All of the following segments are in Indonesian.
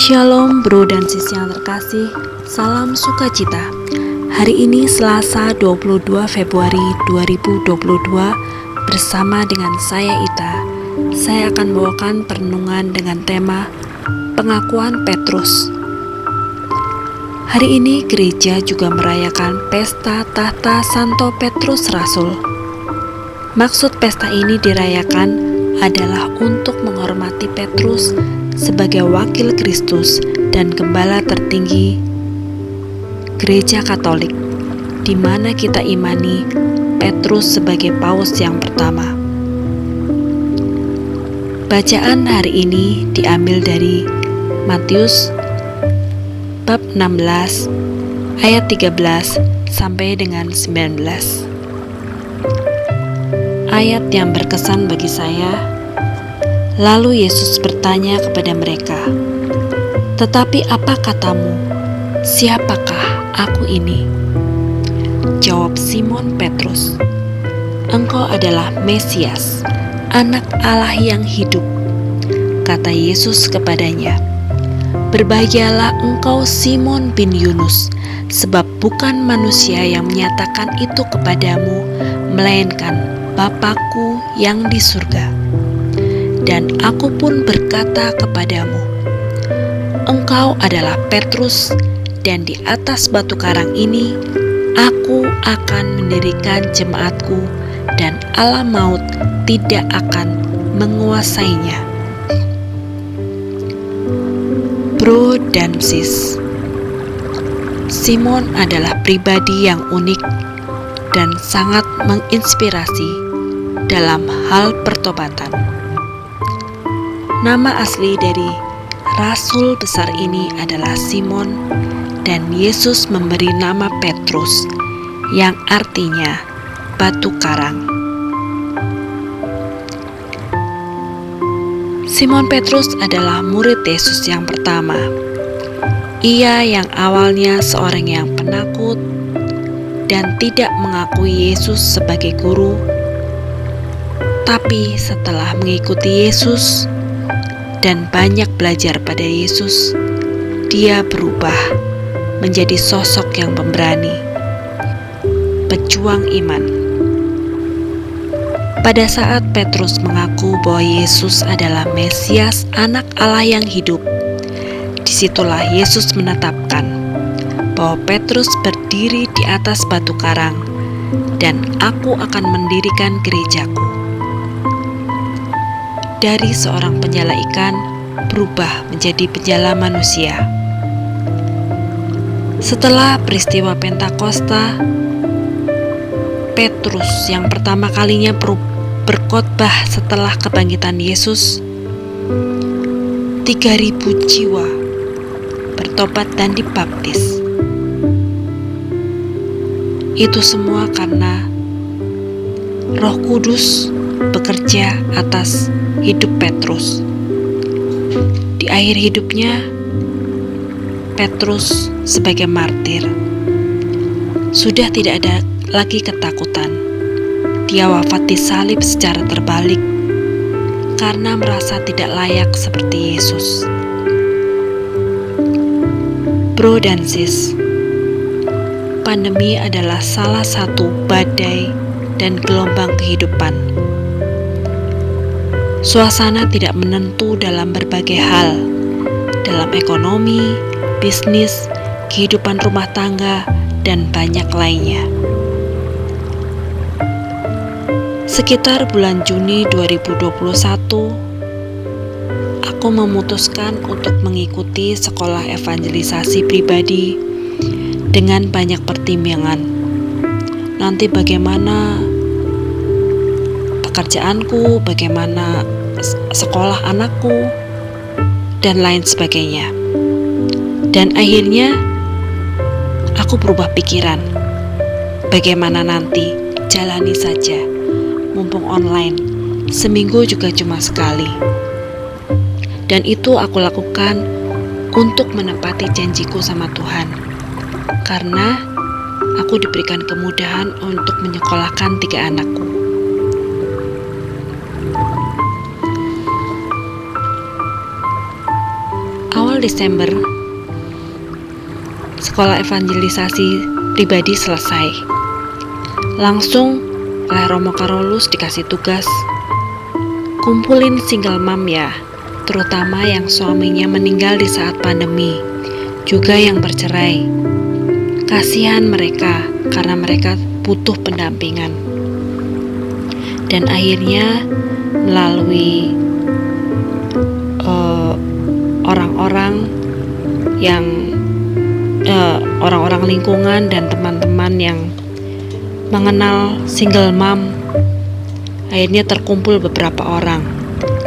Shalom bro dan sis yang terkasih, salam sukacita. Hari ini Selasa 22 Februari 2022 bersama dengan saya Ita. Saya akan membawakan perenungan dengan tema pengakuan Petrus. Hari ini gereja juga merayakan pesta tahta Santo Petrus Rasul. Maksud pesta ini dirayakan adalah untuk menghormati Petrus sebagai wakil Kristus dan gembala tertinggi Gereja Katolik, di mana kita imani Petrus sebagai paus yang pertama. Bacaan hari ini diambil dari Matius bab 16 ayat 13 sampai dengan 19. Ayat yang berkesan bagi saya. Lalu Yesus bertanya kepada mereka, "Tetapi apa katamu? Siapakah aku ini?" Jawab Simon Petrus, "Engkau adalah Mesias, Anak Allah yang hidup." Kata Yesus kepadanya, "Berbahagialah engkau Simon bin Yunus, sebab bukan manusia yang menyatakan itu kepadamu, melainkan Bapa-Ku yang di surga. Dan aku pun berkata kepadamu, engkau adalah Petrus, dan di atas batu karang ini aku akan mendirikan jemaatku, dan alam maut tidak akan menguasainya." Bro dan sis, Simon adalah pribadi yang unik dan sangat menginspirasi dalam hal pertobatan. Nama asli dari Rasul besar ini adalah Simon, dan Yesus memberi nama Petrus yang artinya batu karang. Simon Petrus adalah murid Yesus yang pertama. Ia yang awalnya seorang yang penakut dan tidak mengakui Yesus sebagai guru, tapi setelah mengikuti Yesus dan banyak belajar pada Yesus, dia berubah menjadi sosok yang pemberani, pejuang iman. Pada saat Petrus mengaku bahwa Yesus adalah Mesias, Anak Allah yang hidup, disitulah Yesus menetapkan bahwa Petrus berdiri di atas batu karang, dan aku akan mendirikan gerejaku. Dari seorang penjala ikan berubah menjadi penjala manusia. Setelah peristiwa Pentakosta, Petrus yang pertama kalinya berkhotbah setelah kebangkitan Yesus, 3.000 jiwa bertobat dan dibaptis. Itu semua karena Roh Kudus bekerja atas hidup Petrus. Di akhir hidupnya, Petrus sebagai martir sudah tidak ada lagi ketakutan. Dia wafat disalib secara terbalik karena merasa tidak layak seperti Yesus. Bro dan sis, pandemi adalah salah satu badai dan gelombang kehidupan. Suasana tidak menentu dalam berbagai hal, dalam ekonomi, bisnis, kehidupan rumah tangga, dan banyak lainnya. Sekitar bulan Juni 2021, aku memutuskan untuk mengikuti sekolah evangelisasi pribadi dengan banyak pertimbangan. Nanti bagaimana pekerjaanku, bagaimana sekolah anakku, dan lain sebagainya. Dan akhirnya aku berubah pikiran. Bagaimana nanti, jalani saja. Mumpung online, seminggu juga cuma sekali. Dan itu aku lakukan untuk menepati janjiku sama Tuhan. Karena aku diberikan kemudahan untuk menyekolahkan 3 anakku. Desember, sekolah evangelisasi pribadi selesai. Langsung oleh Romo Karolus dikasih tugas, kumpulin single mom ya, terutama yang suaminya meninggal di saat pandemi, juga yang bercerai. Kasihan mereka karena mereka butuh pendampingan. Dan akhirnya melalui orang-orang lingkungan dan teman-teman yang mengenal single mom, akhirnya terkumpul beberapa orang,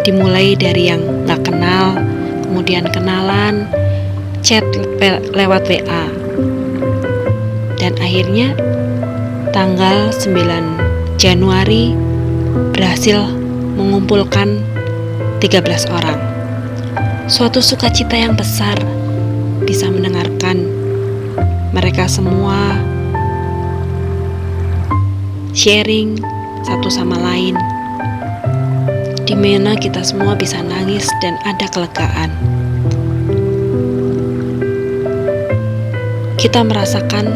dimulai dari yang gak kenal, kemudian kenalan, chat lewat WA, dan akhirnya tanggal 9 Januari berhasil mengumpulkan 13 orang. Suatu sukacita yang besar bisa mendengarkan mereka semua sharing satu sama lain, di mana kita semua bisa nangis dan ada kelegaan. Kita merasakan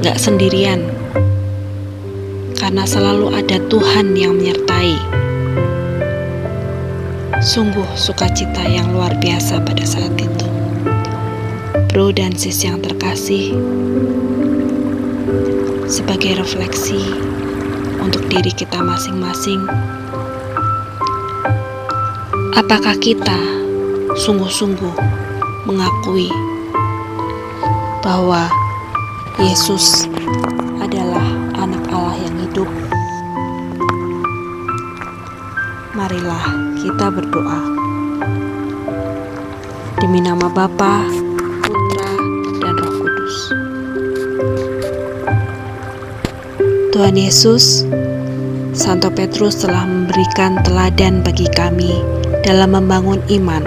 gak sendirian, karena selalu ada Tuhan yang menyertai. Sungguh sukacita yang luar biasa pada saat itu. Bro dan sis yang terkasih, sebagai refleksi untuk diri kita masing-masing, apakah kita sungguh-sungguh mengakui bahwa Yesus adalah anak Allah yang hidup? Marilah kita berdoa. Demi nama Bapa, Putra, dan Roh Kudus. Tuhan Yesus, Santo Petrus telah memberikan teladan bagi kami dalam membangun iman.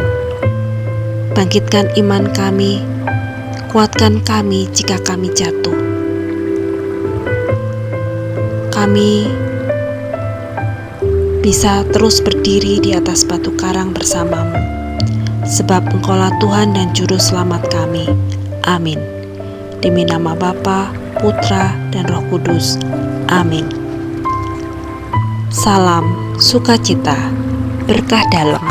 Bangkitkan iman kami, kuatkan kami jika kami jatuh. Kami bisa terus berdiri di atas batu karang bersamamu, sebab Engkaulah Tuhan dan Juru Selamat kami. Amin. Demi nama Bapa, Putra, dan Roh Kudus. Amin. Salam sukacita, berkah dalam.